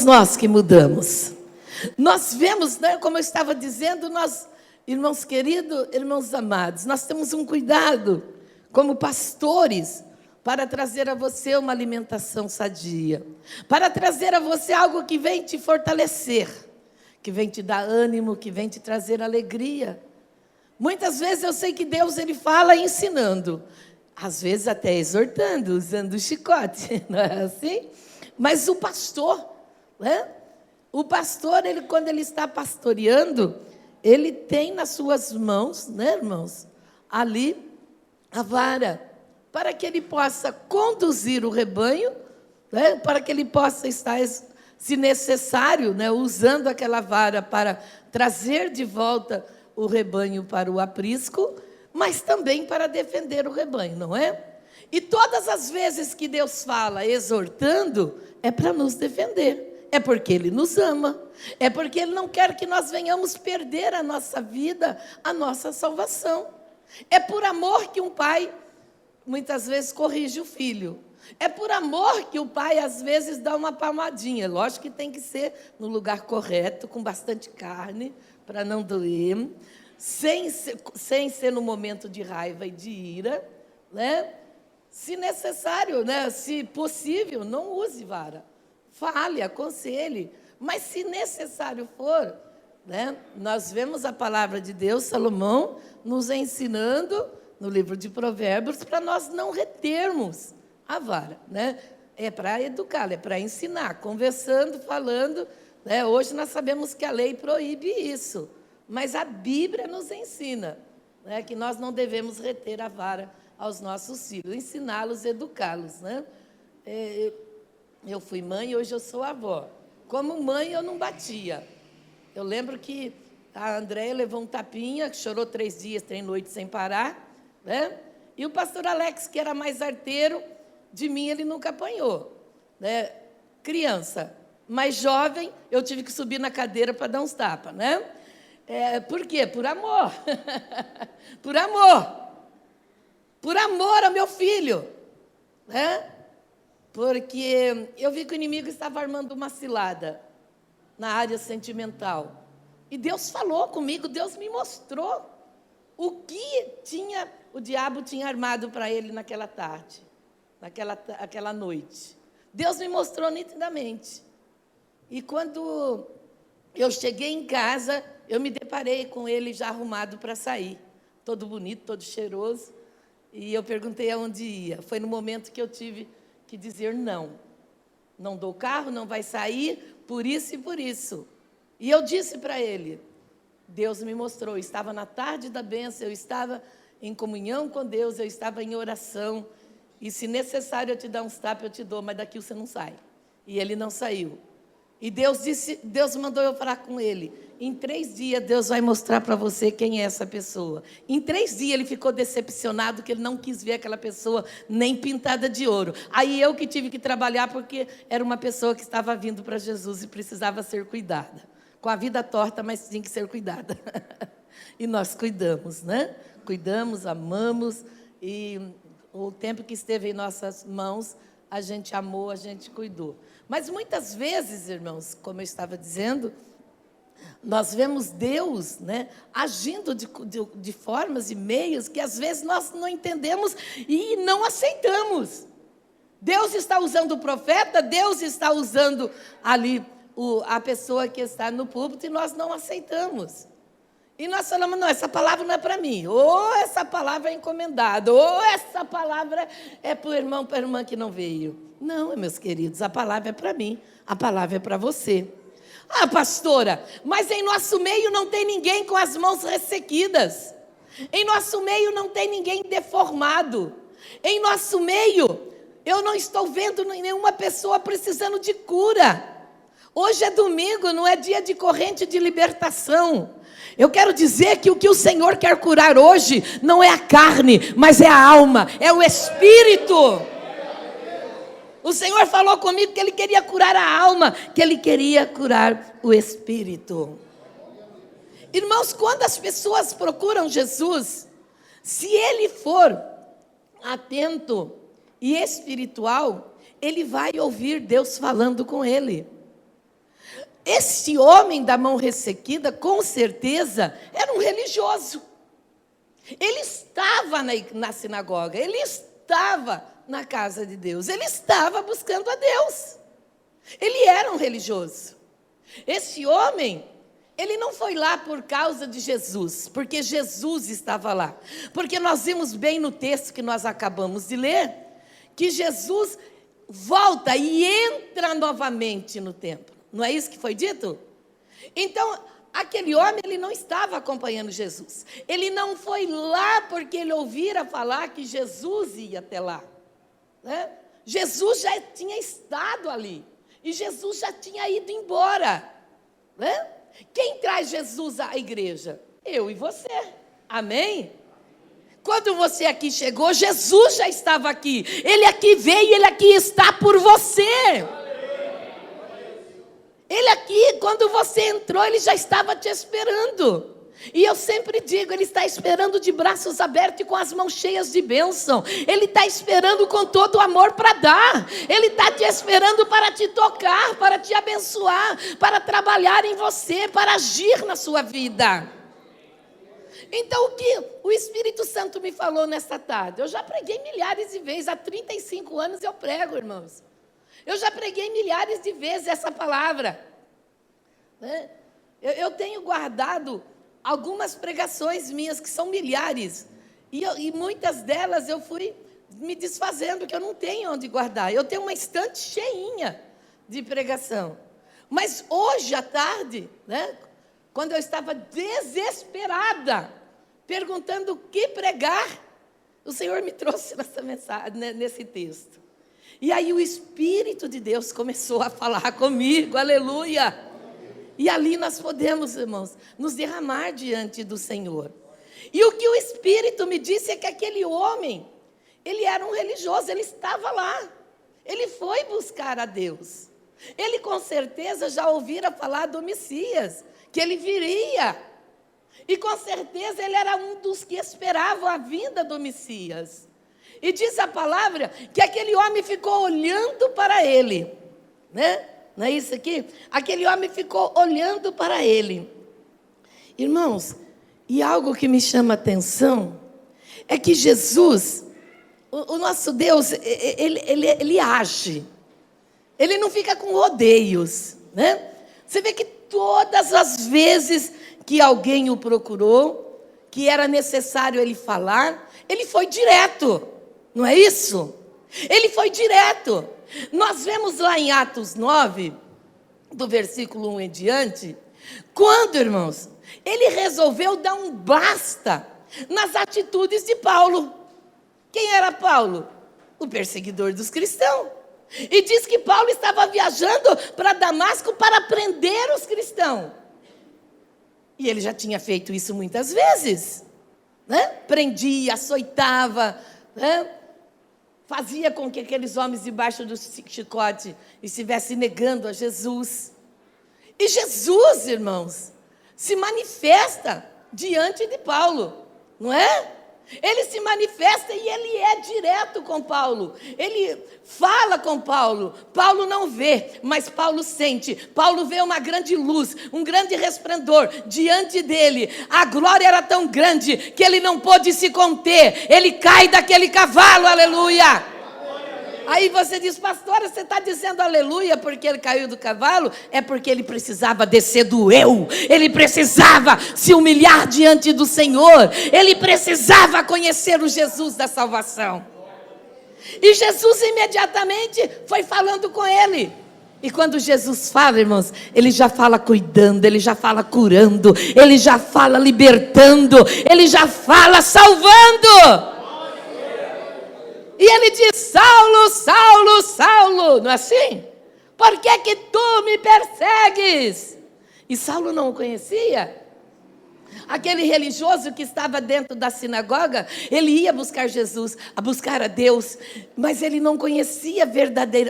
nós que mudamos. Nós vemos, né, como eu estava dizendo, nós, irmãos queridos, irmãos amados, nós temos um cuidado, como pastores, para trazer a você uma alimentação sadia, para trazer a você algo que vem te fortalecer, que vem te dar ânimo, que vem te trazer alegria. Muitas vezes eu sei que Deus ele fala ensinando, às vezes até exortando, usando o chicote, não é assim? Mas o pastor, né? O pastor, ele, quando ele está pastoreando, ele tem nas suas mãos, né, irmãos, ali a vara, para que ele possa conduzir o rebanho, né, para que ele possa estar, se necessário, né, usando aquela vara para trazer de volta o rebanho para o aprisco, mas também para defender o rebanho, não é? E todas as vezes que Deus fala exortando, é para nos defender. É porque Ele nos ama, é porque Ele não quer que nós venhamos perder a nossa vida, a nossa salvação. É por amor que um pai, muitas vezes, corrige o filho. É por amor que o pai, às vezes, dá uma palmadinha. Lógico que tem que ser no lugar correto, com bastante carne, para não doer, sem ser no momento de raiva e de ira, né? Se necessário, né? Se possível, não use vara. Fale, aconselhe, mas se necessário for, né, nós vemos a palavra de Deus, Salomão, nos ensinando no livro de Provérbios, para nós não retermos a vara, né? É para educar, é para ensinar, conversando, falando, né? Hoje nós sabemos que a lei proíbe isso, mas a Bíblia nos ensina, né, que nós não devemos reter a vara aos nossos filhos, ensiná-los, educá-los, né? Eu fui mãe e hoje eu sou avó. Como mãe, eu não batia. Eu lembro que a Andréia levou um tapinha, chorou 3 dias, 3 noites sem parar, né? E o pastor Alex, que era mais arteiro, de mim ele nunca apanhou, né? Criança, mais jovem, eu tive que subir na cadeira para dar uns tapas, né? Por quê? Por amor. Por amor. Por amor ao meu filho, né? Porque eu vi que o inimigo estava armando uma cilada na área sentimental. E Deus falou comigo, Deus me mostrou o que o diabo tinha armado para ele naquela tarde, aquela noite. Deus me mostrou nitidamente. E quando eu cheguei em casa, eu me deparei com ele já arrumado para sair. Todo bonito, todo cheiroso. E eu perguntei aonde ia. Foi no momento que eu tive que dizer não. Não dou carro, não vai sair, por isso e por isso. E eu disse para ele, Deus me mostrou, eu estava na tarde da bênção, eu estava em comunhão com Deus, eu estava em oração, e se necessário eu te dar uns tapas, eu te dou, mas daqui você não sai. E ele não saiu. E Deus mandou eu falar com ele. Em 3 dias, Deus vai mostrar para você quem é essa pessoa. Em 3 dias, ele ficou decepcionado, que ele não quis ver aquela pessoa nem pintada de ouro. Aí eu que tive que trabalhar, porque era uma pessoa que estava vindo para Jesus e precisava ser cuidada. Com a vida torta, mas tinha que ser cuidada. E nós cuidamos, né? Cuidamos, amamos, e o tempo que esteve em nossas mãos, a gente amou, a gente cuidou. Mas muitas vezes, irmãos, como eu estava dizendo, nós vemos Deus, né, agindo de formas e meios que às vezes nós não entendemos e não aceitamos. Deus está usando o profeta, Deus está usando ali a pessoa que está no púlpito e nós não aceitamos. E nós falamos, não, essa palavra não é para mim, ou essa palavra é encomendada, ou essa palavra é para o irmão, para a irmã que não veio. Não, meus queridos, a palavra é para mim, a palavra é para você. Ah, pastora, mas em nosso meio não tem ninguém com as mãos ressequidas. Em nosso meio não tem ninguém deformado. Em nosso meio, eu não estou vendo nenhuma pessoa precisando de cura. Hoje é domingo, não é dia de corrente de libertação. Eu quero dizer que o que o Senhor quer curar hoje não é a carne, mas é a alma, é o espírito. O Senhor falou comigo que Ele queria curar a alma, que Ele queria curar o espírito. Irmãos, quando as pessoas procuram Jesus, se ele for atento e espiritual, ele vai ouvir Deus falando com ele. esse homem da mão ressequida, com certeza, era um religioso. Ele estava na sinagoga, ele estava na casa de Deus, ele estava buscando a Deus. Ele era um religioso. Esse homem, ele não foi lá por causa de Jesus, porque Jesus estava lá. Porque nós vimos bem no texto que nós acabamos de ler, que Jesus volta e entra novamente no templo. Não é isso que foi dito? Então, aquele homem, ele não estava acompanhando Jesus. Ele não foi lá porque ele ouvira falar que Jesus ia até lá, né? Jesus já tinha estado ali. E Jesus já tinha ido embora, né? Quem traz Jesus à igreja? Eu e você. Amém? Quando você aqui chegou, Jesus já estava aqui. Ele aqui veio, ele aqui está por você. Ele aqui, quando você entrou, ele já estava te esperando. E eu sempre digo, ele está esperando de braços abertos e com as mãos cheias de bênção. Ele está esperando com todo o amor para dar. Ele está te esperando para te tocar, para te abençoar, para trabalhar em você, para agir na sua vida. Então, o que o Espírito Santo me falou nesta tarde? Eu já preguei milhares de vezes, há 35 anos eu prego, irmãos. Eu já preguei milhares de vezes essa palavra, né? Eu tenho guardado algumas pregações minhas, que são milhares, e muitas delas eu fui me desfazendo, porque eu não tenho onde guardar. Eu tenho uma estante cheinha de pregação. Mas hoje à tarde, né, quando eu estava desesperada, perguntando o que pregar, o Senhor me trouxe nessa mensagem, nesse texto. E aí o Espírito de Deus começou a falar comigo, aleluia. E ali nós podemos, irmãos, nos derramar diante do Senhor. E o que o Espírito me disse é que aquele homem, ele era um religioso, ele estava lá. Ele foi buscar a Deus. Ele com certeza já ouvira falar do Messias, que ele viria. E com certeza ele era um dos que esperavam a vinda do Messias. E diz a palavra que aquele homem ficou olhando para ele, né? Não é isso aqui? Aquele homem ficou olhando para ele. Irmãos, e algo que me chama a atenção é que Jesus, o nosso Deus, ele age. Ele não fica com rodeios, né? Você vê que todas as vezes que alguém o procurou, que era necessário ele falar, ele foi direto. Não é isso? Ele foi direto. Nós vemos lá em Atos 9, do versículo 1 em diante, quando, irmãos, ele resolveu dar um basta nas atitudes de Paulo. Quem era Paulo? O perseguidor dos cristãos. E diz que Paulo estava viajando para Damasco para prender os cristãos. E ele já tinha feito isso muitas vezes, né? Prendia, açoitava, né? Fazia com que aqueles homens debaixo do chicote estivessem negando a Jesus. E Jesus, irmãos, se manifesta diante de Paulo, não é? Ele se manifesta e ele é direto com Paulo. Ele fala com Paulo. Paulo não vê, mas Paulo sente. Paulo vê uma grande luz, um grande resplendor diante dele. A glória era tão grande que ele não pôde se conter. Ele cai daquele cavalo, aleluia. Aí você diz, pastora, você está dizendo aleluia porque ele caiu do cavalo? É porque ele precisava descer do eu. Ele precisava se humilhar diante do Senhor. Ele precisava conhecer o Jesus da salvação. E Jesus imediatamente foi falando com ele. E quando Jesus fala, irmãos, ele já fala cuidando, ele já fala curando, ele já fala libertando, ele já fala salvando. E ele diz, Saulo, Saulo, Saulo, não é assim? Por que que tu me persegues? E Saulo não o conhecia. Aquele religioso que estava dentro da sinagoga, ele ia buscar Jesus, a buscar a Deus, mas ele não conhecia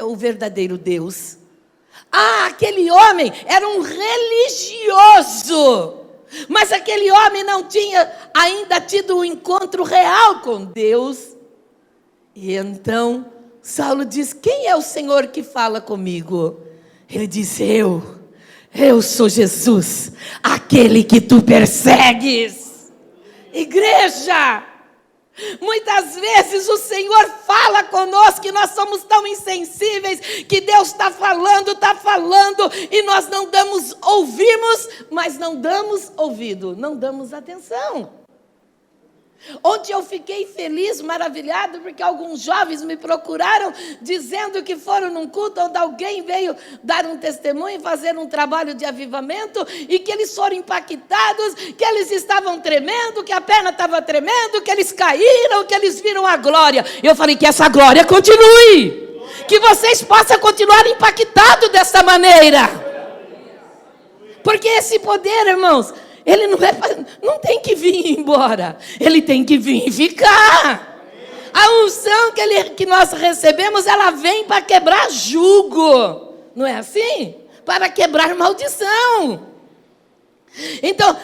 o verdadeiro Deus. Aquele homem era um religioso, mas aquele homem não tinha ainda tido um encontro real com Deus. E então, Saulo diz, quem é o Senhor que fala comigo? Ele diz, eu Eu sou Jesus, aquele que tu persegues. Igreja, muitas vezes o Senhor fala conosco que nós somos tão insensíveis, que Deus está falando, e nós não ouvimos, mas não damos ouvido, não damos atenção. Ontem eu fiquei feliz, maravilhado, porque alguns jovens me procuraram dizendo que foram num culto onde alguém veio dar um testemunho, fazer um trabalho de avivamento, e que eles foram impactados, que eles estavam tremendo, que a perna estava tremendo, que eles caíram, que eles viram a glória. Eu falei que essa glória continue, que vocês possam continuar impactados dessa maneira, porque esse poder, irmãos, ele não tem que vir embora, ele tem que vir e ficar. A unção que nós recebemos, ela vem para quebrar jugo, não é assim? Para quebrar maldição. Então,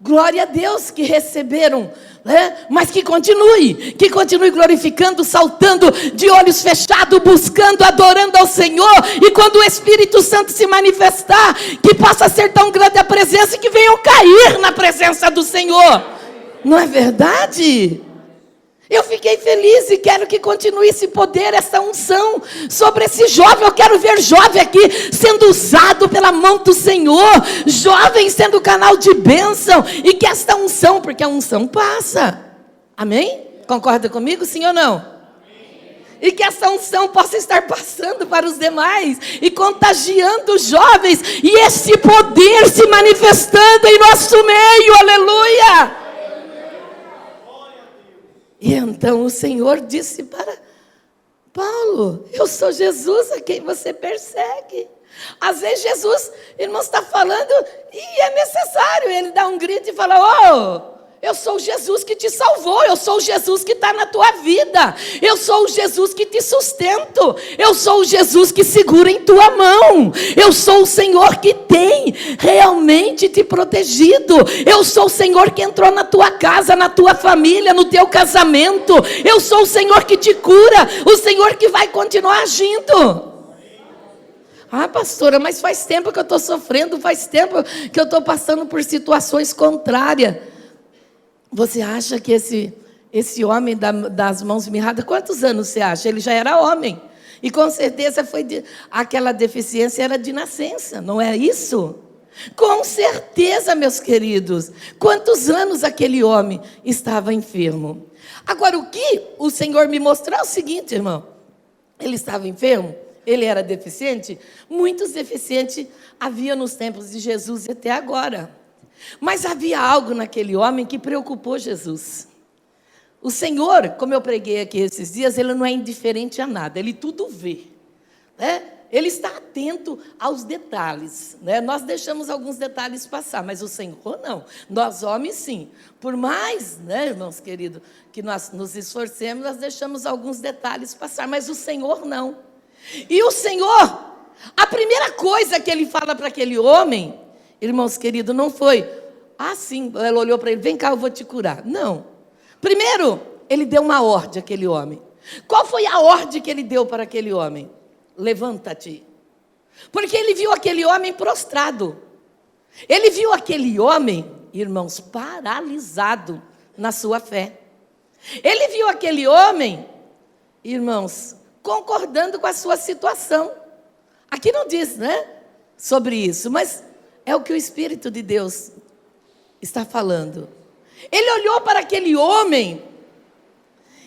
glória a Deus que receberam, né? Mas que continue glorificando, saltando, de olhos fechados, buscando, adorando ao Senhor, e quando o Espírito Santo se manifestar, que possa ser tão grande a presença, que venham cair na presença do Senhor, não é verdade? Eu fiquei feliz e quero que continue esse poder, essa unção sobre esse jovem. Eu quero ver jovem aqui sendo usado pela mão do Senhor, jovem sendo canal de bênção, e que esta unção, porque a unção passa, amém? Concorda comigo, sim ou não? E que essa unção possa estar passando para os demais e contagiando os jovens, e esse poder se manifestando em nosso meio, aleluia! E então o Senhor disse para Paulo: eu sou Jesus a quem você persegue. Às vezes Jesus, irmãos, está falando e é necessário ele dar um grito e falar: eu sou o Jesus que te salvou, eu sou o Jesus que está na tua vida, eu sou o Jesus que te sustento, eu sou o Jesus que segura em tua mão, eu sou o Senhor que tem realmente te protegido, eu sou o Senhor que entrou na tua casa, na tua família, no teu casamento, eu sou o Senhor que te cura, o Senhor que vai continuar agindo. Ah, pastora, mas faz tempo que eu estou sofrendo, faz tempo que eu estou passando por situações contrárias. Você acha que esse homem das mãos mirradas, quantos anos você acha? Ele já era homem. E com certeza aquela deficiência era de nascença, não é isso? Com certeza, meus queridos. Quantos anos aquele homem estava enfermo? Agora, o que o Senhor me mostrou é o seguinte, irmão. Ele estava enfermo, ele era deficiente. Muitos deficientes havia nos tempos de Jesus e até agora. Mas havia algo naquele homem que preocupou Jesus. O Senhor, como eu preguei aqui esses dias, ele não é indiferente a nada, ele tudo vê, né? Ele está atento aos detalhes, né? Nós deixamos alguns detalhes passar, mas o Senhor não. Nós homens sim. Por mais, né, irmãos queridos, que nós nos esforcemos, nós deixamos alguns detalhes passar, mas o Senhor não. E o Senhor, a primeira coisa que ele fala para aquele homem, irmãos queridos, não foi: sim, ela olhou para ele, vem cá, eu vou te curar. Não. Primeiro, ele deu uma ordem àquele homem. Qual foi a ordem que ele deu para aquele homem? Levanta-te. Porque ele viu aquele homem prostrado. Ele viu aquele homem, irmãos, paralisado na sua fé. Ele viu aquele homem, irmãos, concordando com a sua situação. Aqui não diz, né, sobre isso, mas é o que o Espírito de Deus está falando. Ele olhou para aquele homem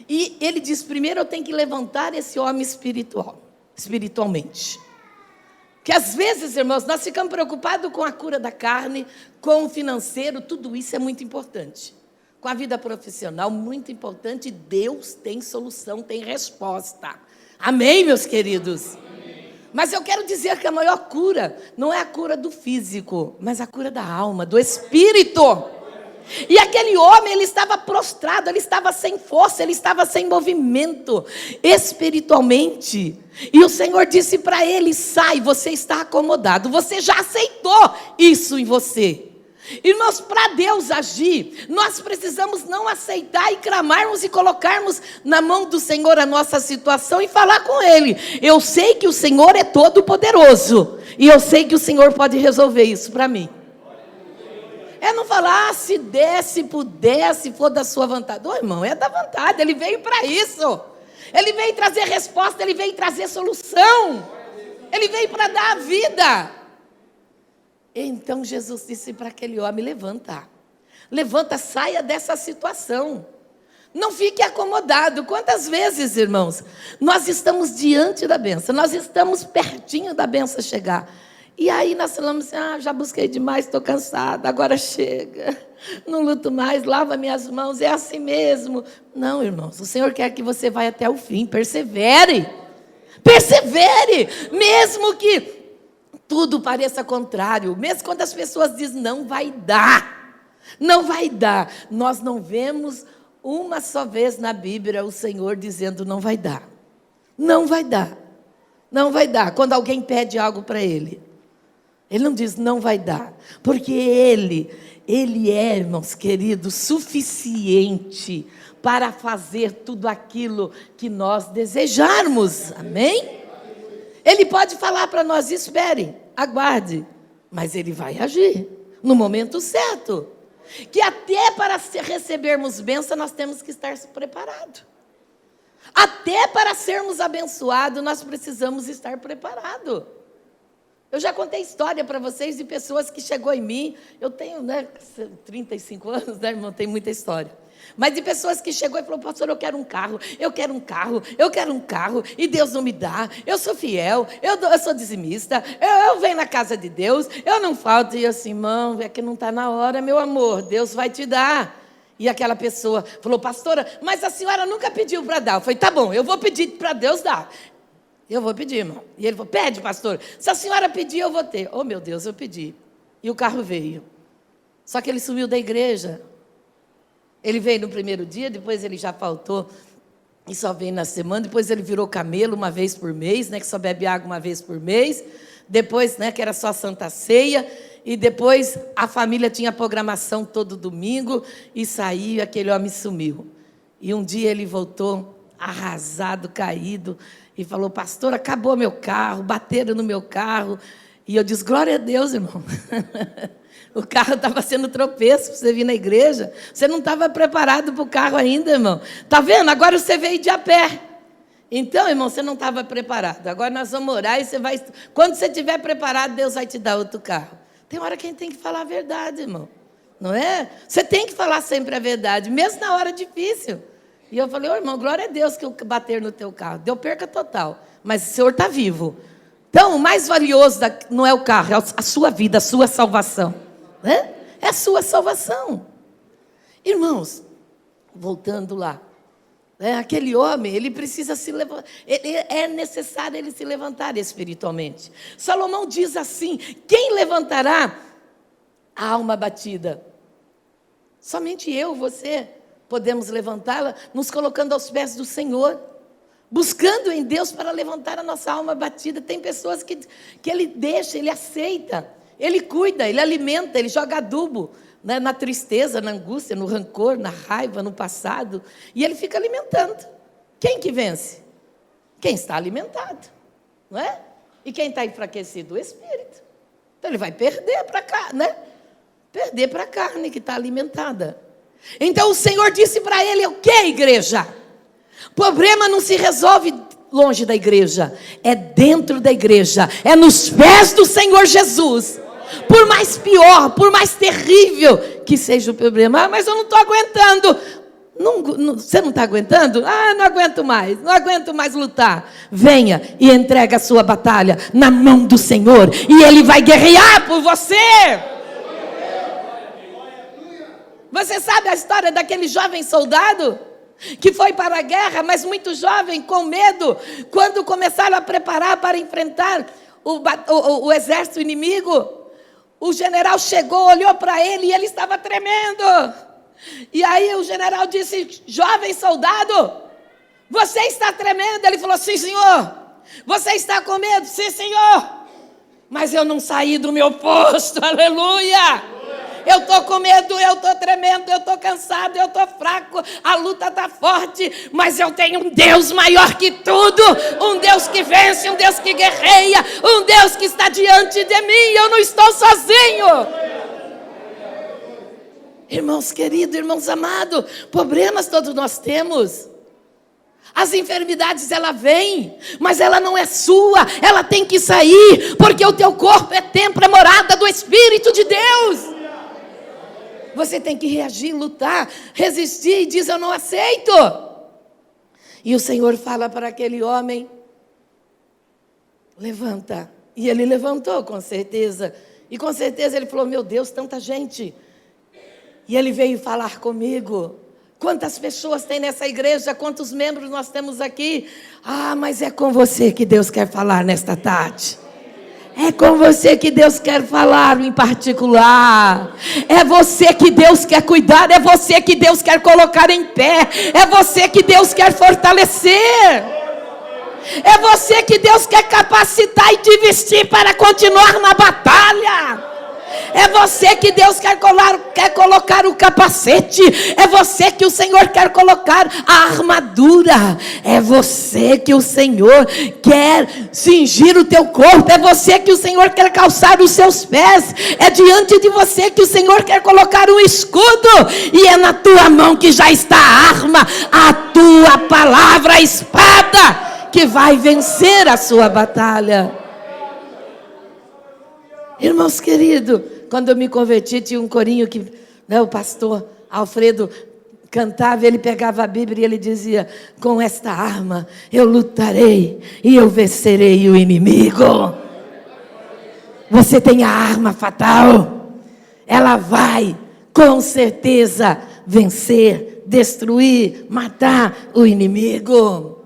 e ele diz: primeiro eu tenho que levantar esse homem espiritualmente. Que às vezes, irmãos, nós ficamos preocupados com a cura da carne, com o financeiro, tudo isso é muito importante. Com a vida profissional, muito importante. Deus tem solução, tem resposta. Amém, meus queridos? Mas eu quero dizer que a maior cura não é a cura do físico, mas a cura da alma, do espírito. E aquele homem, ele estava prostrado, ele estava sem força, ele estava sem movimento, espiritualmente. E o Senhor disse para ele: sai, você está acomodado, você já aceitou isso em você. Irmãos, para Deus agir, nós precisamos não aceitar e clamarmos e colocarmos na mão do Senhor a nossa situação e falar com Ele. Eu sei que o Senhor é todo poderoso e eu sei que o Senhor pode resolver isso para mim. É não falar, se der, se puder, se for da sua vontade. Ô, irmão, é da vontade, Ele veio para isso. Ele veio trazer resposta, Ele veio trazer solução. Ele veio para dar a vida. Então Jesus disse para aquele homem, levanta, saia dessa situação, não fique acomodado. Quantas vezes, irmãos, nós estamos diante da bênção, nós estamos pertinho da bênção chegar, e aí nós falamos assim, já busquei demais, estou cansada, agora chega, não luto mais, lava minhas mãos, é assim mesmo. Não, irmãos, o Senhor quer que você vá até o fim, persevere, mesmo que tudo pareça contrário, mesmo quando as pessoas dizem, não vai dar, nós não vemos uma só vez na Bíblia o Senhor dizendo, não vai dar, quando alguém pede algo para Ele não diz, não vai dar, porque Ele é, irmãos queridos, suficiente para fazer tudo aquilo que nós desejarmos, amém? Ele pode falar para nós, espere, aguarde, mas Ele vai agir no momento certo. Que até para recebermos bênção, nós temos que estar preparados. Até para sermos abençoados, nós precisamos estar preparados. Eu já contei história para vocês de pessoas que chegou em mim, eu tenho 35 anos, irmão, tem muita história. Mas de pessoas que chegou e falou, pastor, eu quero um carro, e Deus não me dá, eu sou fiel, eu sou dizimista, eu venho na casa de Deus, eu não falto. E assim, irmão, é que não está na hora, meu amor, Deus vai te dar. E aquela pessoa falou, pastora, mas a senhora nunca pediu para dar. Eu falei, tá bom, eu vou pedir para Deus dar. Eu vou pedir, irmão. E ele falou, pede, pastor, se a senhora pedir, eu vou ter. Oh, meu Deus, eu pedi. E o carro veio. Só que ele sumiu da igreja. Ele veio no primeiro dia, depois ele já faltou e só veio na semana. Depois ele virou camelo uma vez por mês, que só bebe água uma vez por mês. Depois, que era só Santa Ceia. E depois a família tinha programação todo domingo e saiu, aquele homem sumiu. E um dia ele voltou arrasado, caído, e falou, pastor, acabou meu carro, bateram no meu carro. E eu disse, glória a Deus, irmão. O carro estava sendo tropeço para você vir na igreja. Você não estava preparado para o carro ainda, irmão. Está vendo? Agora você veio de a pé. Então, irmão, você não estava preparado. Agora nós vamos orar e você vai... Quando você estiver preparado, Deus vai te dar outro carro. Tem hora que a gente tem que falar a verdade, irmão. Não é? Você tem que falar sempre a verdade, mesmo na hora difícil. E eu falei, irmão, glória a Deus que eu bater no teu carro. Deu perca total. Mas o Senhor está vivo. Então, o mais valioso não é o carro, é a sua vida, a sua salvação. É a sua salvação. Irmãos, voltando lá, aquele homem, ele precisa se levantar, é necessário ele se levantar espiritualmente. Salomão diz assim, quem levantará a alma abatida? Somente eu, você, podemos levantá-la, nos colocando aos pés do Senhor, buscando em Deus para levantar a nossa alma abatida. Tem pessoas que Ele deixa, Ele aceita, Ele cuida, Ele alimenta, Ele joga adubo, na tristeza, na angústia, no rancor, na raiva, no passado, e Ele fica alimentando. Quem que vence? Quem está alimentado, não é? E quem está enfraquecido? O Espírito. Então Ele vai perder para cá, né? Perder para a carne que está alimentada. Então o Senhor disse para ele, o que, igreja? O problema não se resolve longe da igreja, é dentro da igreja, é nos pés do Senhor Jesus. Por mais pior, por mais terrível que seja o problema. Mas eu não estou aguentando. Você não está aguentando? Não aguento mais lutar. Venha e entregue a sua batalha na mão do Senhor, e Ele vai guerrear por você. Você sabe a história daquele jovem soldado que foi para a guerra, mas muito jovem, com medo, quando começaram a preparar para enfrentar o exército inimigo? O general chegou, olhou para ele e ele estava tremendo. E aí o general disse, jovem soldado, você está tremendo? Ele falou, sim, senhor. Você está com medo? Sim, senhor. Mas eu não saí do meu posto, aleluia. Eu estou com medo, eu estou tremendo, eu estou cansado, eu estou fraco, a luta está forte, mas eu tenho um Deus maior que tudo, um Deus que vence, um Deus que guerreia, um Deus que está diante de mim, eu não estou sozinho. Irmãos queridos, irmãos amados, problemas todos nós temos. As enfermidades, ela vem, mas ela não é sua, ela tem que sair, porque o teu corpo é templo, é morada do Espírito de Deus. Você tem que reagir, lutar, resistir e diz: eu não aceito. E o Senhor fala para aquele homem: levanta. E ele levantou, com certeza. E com certeza ele falou: meu Deus, tanta gente. E ele veio falar comigo. Quantas pessoas tem nessa igreja? Quantos membros nós temos aqui? Ah, mas é com você que Deus quer falar nesta tarde. É com você que Deus quer falar em particular. É você que Deus quer cuidar. É você que Deus quer colocar em pé. É você que Deus quer fortalecer. É você que Deus quer capacitar e te vestir para continuar na batalha. É você que Deus quer colocar o capacete. É você que o Senhor quer colocar a armadura. É você que o Senhor quer cingir o teu corpo. É você que o Senhor quer calçar os seus pés. É diante de você que o Senhor quer colocar um escudo. E é na tua mão que já está a arma, a tua palavra, a espada, que vai vencer a sua batalha. Irmãos queridos, quando eu me converti, tinha um corinho que o pastor Alfredo cantava, ele pegava a Bíblia e ele dizia: com esta arma eu lutarei e eu vencerei o inimigo. Você tem a arma fatal, ela vai com certeza vencer, destruir, matar o inimigo.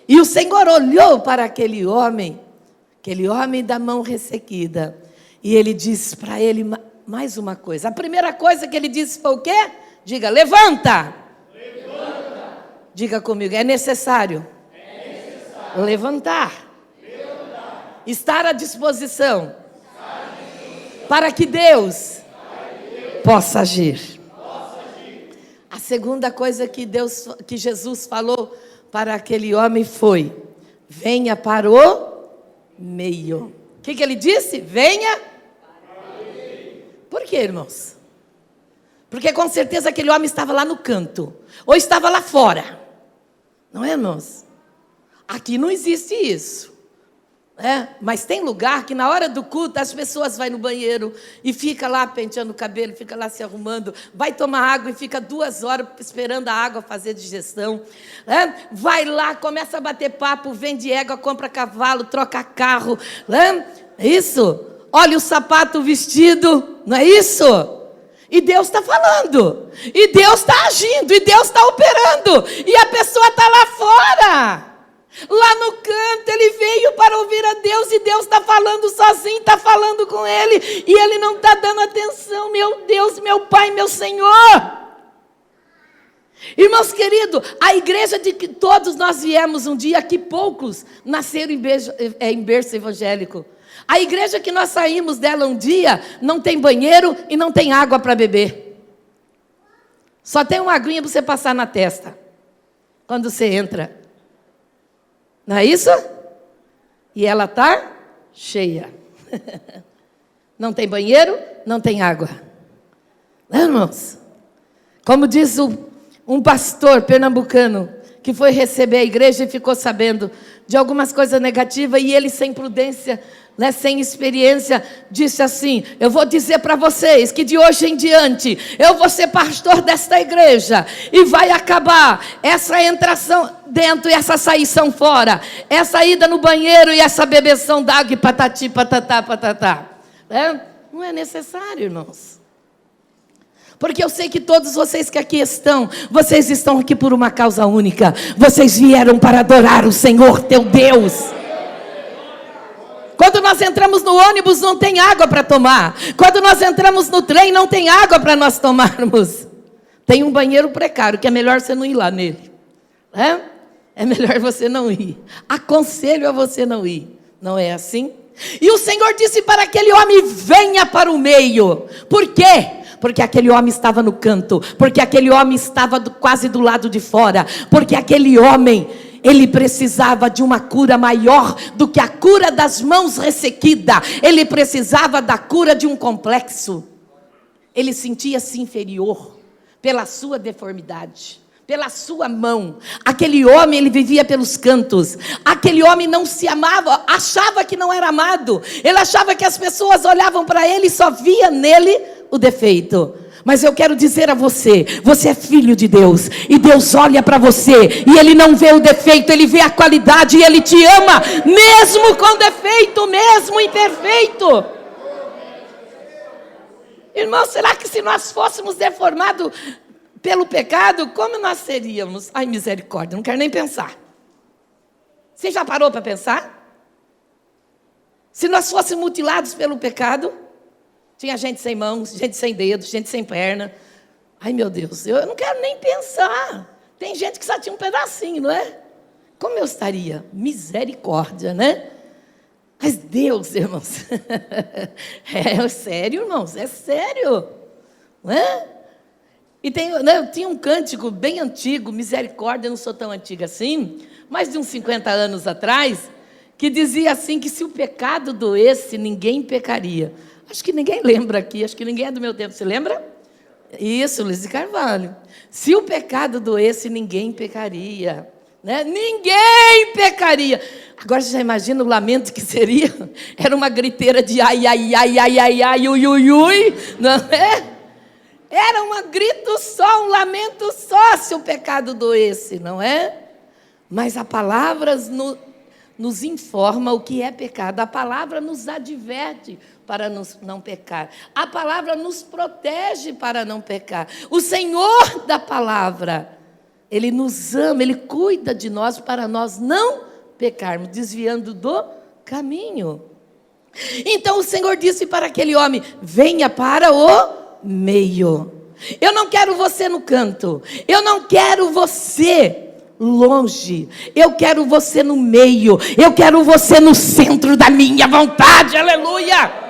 E o Senhor olhou para aquele homem da mão ressequida, e ele disse para ele mais uma coisa. A primeira coisa que ele disse foi o quê? Diga: levanta. Levanta. Diga comigo: é necessário, levantar. Estar à disposição, para que Deus possa agir. A segunda coisa que Jesus falou para aquele homem foi: venha para o meio. O que ele disse? Venha para o meio. Por quê, irmãos? Porque com certeza aquele homem estava lá no canto, ou estava lá fora. Não é, irmãos? Aqui não existe isso. Mas tem lugar que na hora do culto as pessoas vão no banheiro e fica lá penteando o cabelo, fica lá se arrumando, vai tomar água e fica 2 horas esperando a água fazer digestão. Vai lá, começa a bater papo, vende égua, compra cavalo, troca carro. É isso? Olha o sapato, o vestido, não é isso? E Deus está falando, e Deus está agindo, e Deus está operando, e a pessoa está lá fora. Lá no canto, ele veio para ouvir a Deus, e Deus está falando sozinho, está falando com ele, e ele não está dando atenção. Meu Deus, meu Pai, meu Senhor. Irmãos queridos, a igreja de que todos nós viemos um dia, que poucos nasceram em berço evangélico. A igreja que nós saímos dela um dia, não tem banheiro e não tem água para beber. Só tem uma aguinha para você passar na testa, quando você entra. Não é isso? E ela está cheia. Não tem banheiro, não tem água. Não, irmãos? Como diz um pastor pernambucano, que foi receber a igreja e ficou sabendo de algumas coisas negativas, e ele, sem prudência, sem experiência, disse assim: eu vou dizer para vocês que de hoje em diante eu vou ser pastor desta igreja, e vai acabar essa entração dentro e essa saíção fora, essa ida no banheiro e essa bebeção d'água e patati, patatá, patatá. Não é necessário, irmãos. Porque eu sei que todos vocês que aqui estão, vocês estão aqui por uma causa única. Vocês vieram para adorar o Senhor teu Deus. Quando nós entramos no ônibus, não tem água para tomar. Quando nós entramos no trem, não tem água para nós tomarmos. Tem um banheiro precário, que é melhor você não ir lá nele. É melhor você não ir. Aconselho a você não ir. Não é assim? E o Senhor disse para aquele homem: venha para o meio. Por quê? Porque aquele homem estava no canto, porque aquele homem estava quase do lado de fora, porque aquele homem, ele precisava de uma cura maior do que a cura das mãos ressequidas. Ele precisava da cura de um complexo. Ele sentia-se inferior pela sua deformidade, pela sua mão. Aquele homem, ele vivia pelos cantos. Aquele homem não se amava, achava que não era amado. Ele achava que as pessoas olhavam para ele e só via nele o defeito. Mas eu quero dizer a você, você é filho de Deus, e Deus olha para você, e Ele não vê o defeito, Ele vê a qualidade, e Ele te ama, mesmo com defeito, mesmo imperfeito. Irmão, será que se nós fôssemos deformados pelo pecado, como nós seríamos? Ai, misericórdia, não quero nem pensar. Você já parou para pensar? Se nós fôssemos mutilados pelo pecado, tinha gente sem mãos, gente sem dedos, gente sem perna. Ai, meu Deus, eu não quero nem pensar. Tem gente que só tinha um pedacinho, não é? Como eu estaria? Misericórdia, né? Mas Deus, irmãos, é sério, irmãos, é sério, não é? E tinha um cântico bem antigo, misericórdia, eu não sou tão antiga assim, mais de uns 50 anos atrás, que dizia assim, que se o pecado doesse, ninguém pecaria. Acho que ninguém lembra aqui, acho que ninguém é do meu tempo, você lembra? Isso, Luiz de Carvalho. Se o pecado doesse, ninguém pecaria, né? Ninguém pecaria. Agora você já imagina o lamento que seria? Era uma griteira de ai, ai, ai, ai, ai, ai, ui, ui, ui, não é? Era um grito só, um lamento só, se o pecado doesse, não é? Mas a palavra nos informa o que é pecado. A palavra nos adverte para não pecar. A palavra nos protege para não pecar. O Senhor da palavra, Ele nos ama, Ele cuida de nós para nós não pecarmos, desviando do caminho. Então o Senhor disse para aquele homem: venha para o meio. Eu não quero você no canto, eu não quero você longe, eu quero você no meio, eu quero você no centro da minha vontade, aleluia.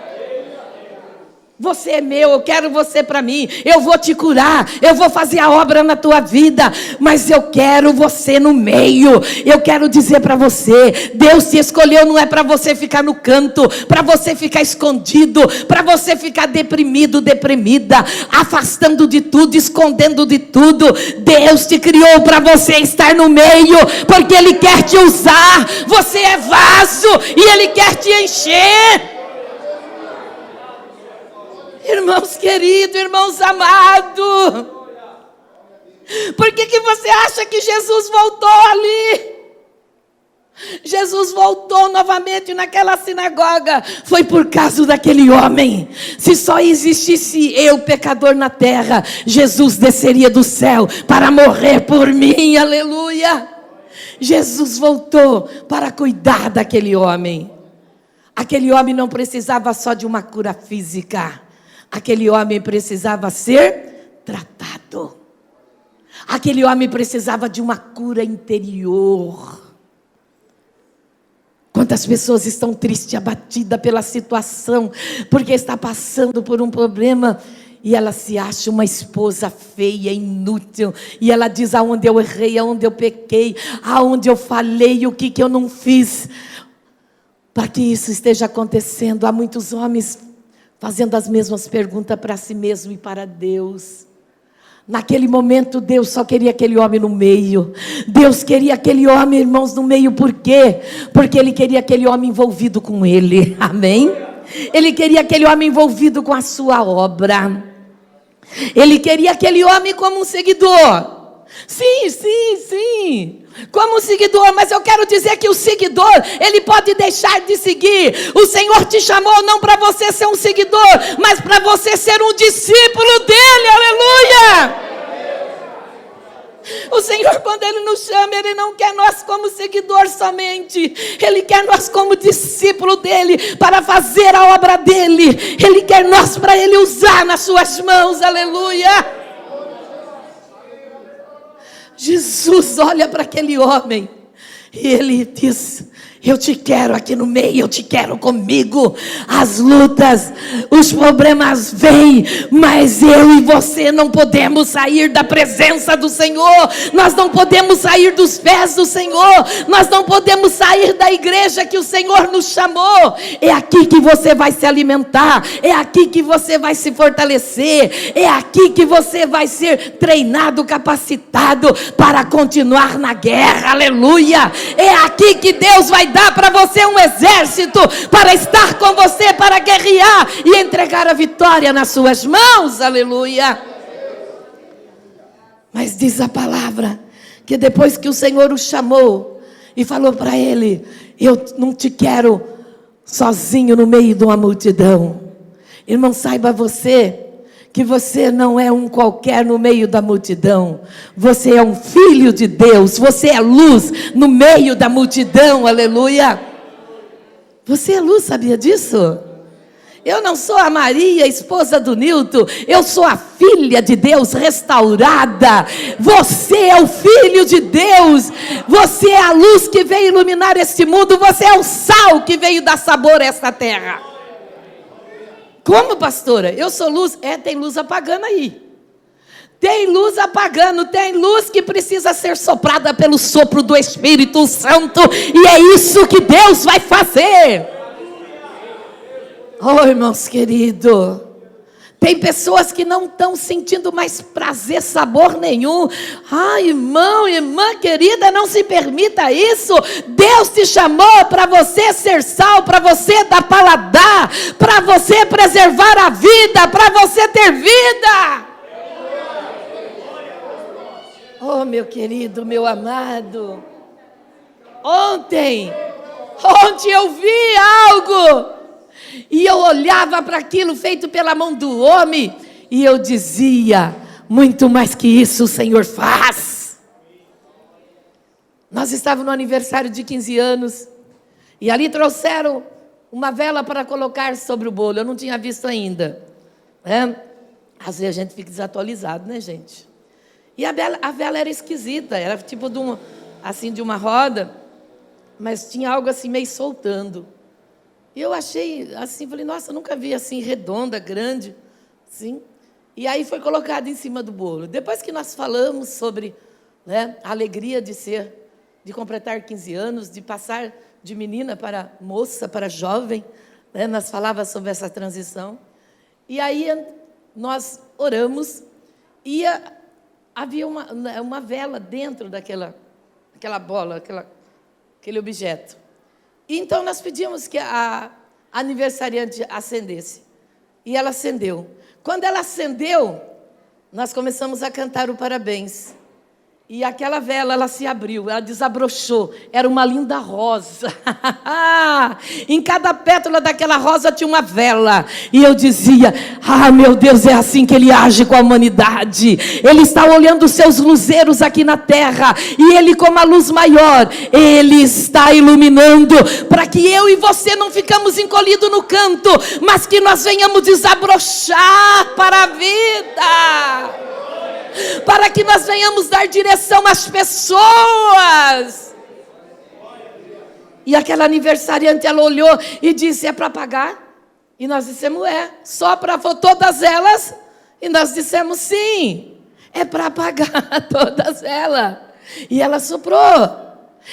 Você é meu, eu quero você para mim, eu vou te curar, eu vou fazer a obra na tua vida, mas eu quero você no meio. Eu quero dizer para você, Deus te escolheu não é para você ficar no canto, para você ficar escondido, para você ficar deprimido, deprimida, afastando de tudo, escondendo de tudo. Deus te criou para você estar no meio, porque Ele quer te usar. Você é vaso e Ele quer te encher. Irmãos queridos, irmãos amados, por que você acha que Jesus voltou ali? Jesus voltou novamente naquela sinagoga, foi por causa daquele homem. Se só existisse eu, pecador, na terra, Jesus desceria do céu para morrer por mim, aleluia. Jesus voltou para cuidar daquele homem. Aquele homem não precisava só de uma cura física. Aquele homem precisava ser tratado. Aquele homem precisava de uma cura interior. Quantas pessoas estão tristes, abatidas pela situação, porque está passando por um problema, e ela se acha uma esposa feia, inútil, e ela diz aonde eu errei, aonde eu pequei, aonde eu falhei, o que eu não fiz, para que isso esteja acontecendo. Há muitos homens fazendo as mesmas perguntas para si mesmo e para Deus. Naquele momento Deus só queria aquele homem no meio. Deus queria aquele homem, irmãos, no meio. Por quê? Porque Ele queria aquele homem envolvido com Ele. Amém? Ele queria aquele homem envolvido com a sua obra. Ele queria aquele homem como um seguidor. Sim, como um seguidor, mas eu quero dizer que o seguidor, ele pode deixar de seguir. O Senhor te chamou não para você ser um seguidor, mas para você ser um discípulo dele, aleluia. O Senhor, quando Ele nos chama, Ele não quer nós como seguidor somente, Ele quer nós como discípulo dEle, para fazer a obra dEle. Ele quer nós para Ele usar nas suas mãos, aleluia. Jesus olha para aquele homem e Ele diz: Eu te quero aqui no meio, eu te quero comigo. As lutas, os problemas vêm, mas eu e você não podemos sair da presença do Senhor. Nós não podemos sair dos pés do Senhor. Nós não podemos sair da igreja que o Senhor nos chamou. É aqui que você vai se alimentar. É aqui que você vai se fortalecer. É aqui que você vai ser treinado, capacitado para continuar na guerra. Aleluia! É aqui que Deus vai dar para você um exército para estar com você, para guerrear e entregar a vitória nas suas mãos. Aleluia! Mas diz a palavra que depois que o Senhor o chamou e falou para ele: eu não te quero sozinho no meio de uma multidão. Irmão, saiba você que você não é um qualquer no meio da multidão. Você é um filho de Deus. Você é luz no meio da multidão. Aleluia. Você é luz, sabia disso? Eu não sou a Maria, esposa do Nilton. Eu sou a filha de Deus restaurada. Você é o filho de Deus. Você é a luz que veio iluminar este mundo. Você é o sal que veio dar sabor a esta terra. Como, pastora? Eu sou luz? Tem luz apagando aí. Tem luz apagando, tem luz que precisa ser soprada pelo sopro do Espírito Santo. E é isso que Deus vai fazer. Oh, irmãos queridos, tem pessoas que não estão sentindo mais prazer, sabor nenhum. Ai, irmão, irmã querida, não se permita isso. Deus te chamou para você ser sal, para você dar paladar, para você preservar a vida, para você ter vida. Oh, meu querido, meu amado, ontem eu vi algo. E eu olhava para aquilo feito pela mão do homem, e eu dizia: muito mais que isso o Senhor faz. Nós estávamos no aniversário de 15 anos, e ali trouxeram uma vela para colocar sobre o bolo. Eu não tinha visto ainda, né? Às vezes a gente fica desatualizado, né, gente? E a vela era esquisita, era tipo de uma roda, mas tinha algo assim meio soltando. E eu achei assim, falei: nossa, eu nunca vi assim, redonda, grande, assim. E aí foi colocado em cima do bolo. Depois que nós falamos sobre, né, a alegria de completar 15 anos, de passar de menina para moça, para jovem, né, nós falávamos sobre essa transição. E aí nós oramos e havia uma vela dentro daquela bola, aquele objeto. Então, nós pedimos que a aniversariante acendesse. E ela acendeu. Quando ela acendeu, nós começamos a cantar o parabéns. E aquela vela, ela se abriu, ela desabrochou. Era uma linda rosa. Em cada pétala daquela rosa tinha uma vela. E eu dizia: ah, meu Deus, é assim que Ele age com a humanidade. Ele está olhando os seus luzeiros aqui na terra. E Ele, como a luz maior, Ele está iluminando. Para que eu e você não ficamos encolhidos no canto, mas que nós venhamos desabrochar para a vida. Para que nós venhamos dar direção às pessoas. E aquela aniversariante, ela olhou e disse: é para pagar? E nós dissemos: só para todas elas? E nós dissemos: sim, é para pagar todas elas. E ela soprou.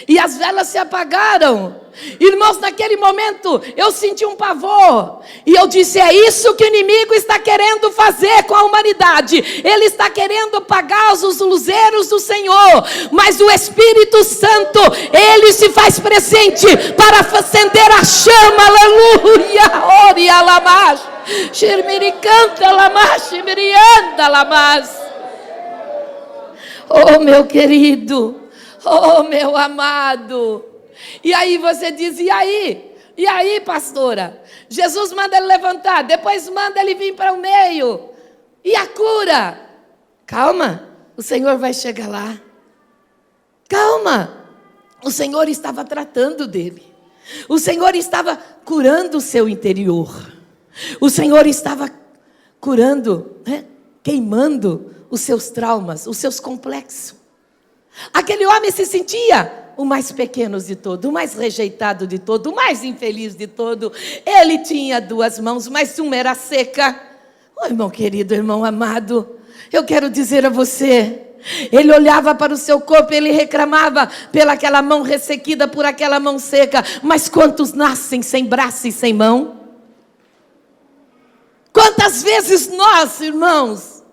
E as velas se apagaram. Irmãos, naquele momento eu senti um pavor. E eu disse: é isso que o inimigo está querendo fazer com a humanidade. Ele está querendo apagar os luzeiros do Senhor. Mas o Espírito Santo, Ele se faz presente para acender a chama. Aleluia. Ori alamash, shirmiricanta lamash, shirmirianda lamas. Oh, meu querido, oh, meu amado. E aí você diz: e aí? E aí, pastora? Jesus manda ele levantar, depois manda ele vir para o meio. E a cura? Calma, o Senhor vai chegar lá. Calma, o Senhor estava tratando dele. O Senhor estava curando o seu interior. O Senhor estava curando, queimando os seus traumas, os seus complexos. Aquele homem se sentia o mais pequeno de todo, o mais rejeitado de todo, o mais infeliz de todo. Ele tinha 2 mãos, mas uma era seca. Oh, irmão querido, irmão amado, eu quero dizer a você, ele olhava para o seu corpo, ele reclamava pelaquela mão ressequida, por aquela mão seca. Mas quantos nascem sem braço e sem mão? Quantas vezes nós, irmãos,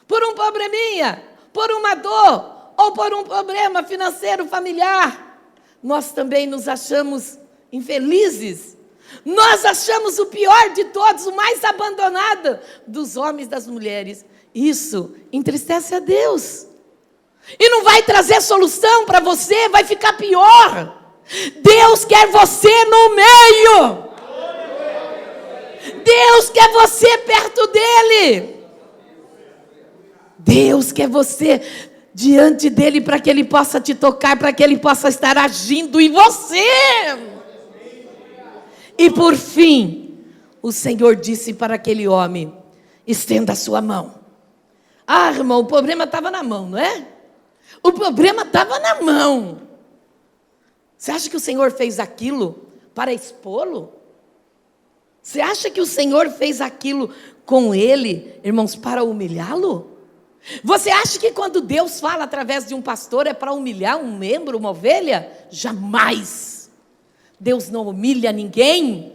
por um probleminha, por uma dor, ou por um problema financeiro, familiar, nós também nos achamos infelizes. Nós achamos o pior de todos, o mais abandonado dos homens e das mulheres. Isso entristece a Deus. E não vai trazer solução para você, vai ficar pior. Deus quer você no meio. Deus quer você perto dele. Deus quer você diante dele para que ele possa te tocar, para que ele possa estar agindo em você. E por fim, o Senhor disse para aquele homem: estenda a sua mão. Ah, irmão, o problema estava na mão, não é? O problema estava na mão. Você acha que o Senhor fez aquilo para expô-lo? Você acha que o Senhor fez aquilo com ele, irmãos, para humilhá-lo? Você acha que quando Deus fala através de um pastor é para humilhar um membro, uma ovelha? Jamais. Deus não humilha ninguém.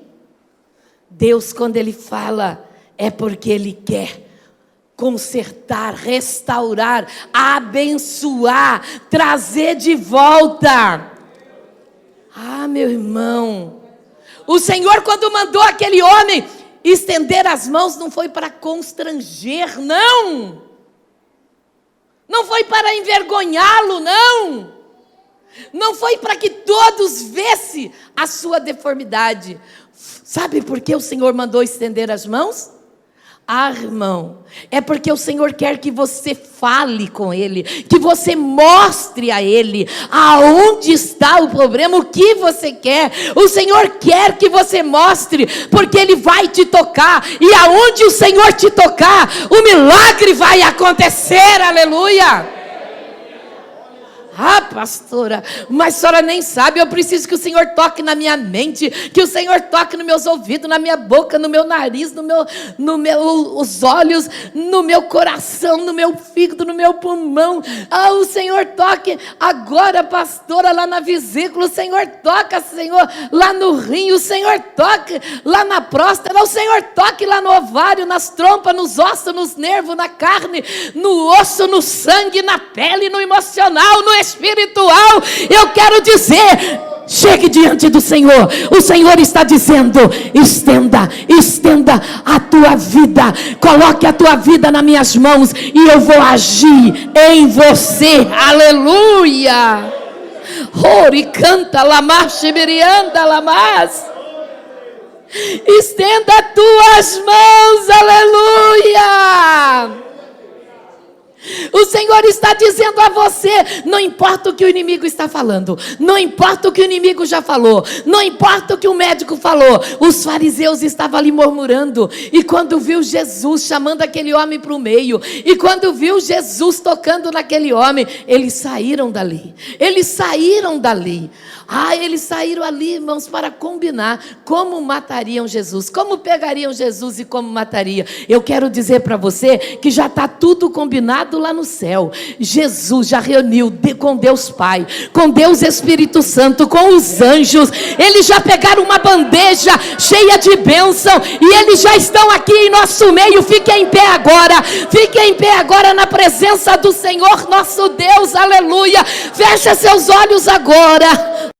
Deus, quando Ele fala, é porque Ele quer consertar, restaurar, abençoar, trazer de volta. Ah, meu irmão, o Senhor, quando mandou aquele homem estender as mãos, não foi para constranger, não. Não foi para envergonhá-lo, não. Não foi para que todos vissem a sua deformidade. Sabe por que o Senhor mandou estender as mãos? Ah, irmão, é porque o Senhor quer que você fale com Ele, que você mostre a Ele aonde está o problema, o que você quer. O Senhor quer que você mostre, porque Ele vai te tocar, e aonde o Senhor te tocar, o milagre vai acontecer, aleluia. Ah, pastora, mas a senhora nem sabe, eu preciso que o Senhor toque na minha mente, que o Senhor toque nos meus ouvidos, na minha boca, no meu nariz, os olhos, no meu coração, no meu fígado, no meu pulmão. Ah, o Senhor toque agora, pastora, lá na vesícula, o Senhor toca, Senhor, lá no rim, o Senhor toque lá na próstata, o Senhor toque lá no ovário, nas trompas, nos ossos, nos nervos, na carne, no osso, no sangue, na pele, no emocional, no espiritual. Eu quero dizer, chegue diante do Senhor. O Senhor está dizendo: estenda a tua vida, coloque a tua vida nas minhas mãos e eu vou agir em você, aleluia. Ori canta lamache birianda lamas. Estenda as tuas mãos, aleluia. O Senhor está dizendo a você: não importa o que o inimigo está falando, não importa o que o inimigo já falou, não importa o que o médico falou. Os fariseus estavam ali murmurando, e quando viu Jesus chamando aquele homem para o meio, e quando viu Jesus tocando naquele homem, eles saíram dali. Ah, eles saíram ali, irmãos, para combinar como matariam Jesus, como pegariam Jesus e como mataria. Eu quero dizer para você que já está tudo combinado lá no céu. Jesus já reuniu com Deus Pai, com Deus Espírito Santo, com os anjos. Eles já pegaram uma bandeja cheia de bênção e eles já estão aqui em nosso meio. Fiquem em pé agora na presença do Senhor nosso Deus, aleluia. Feche seus olhos agora.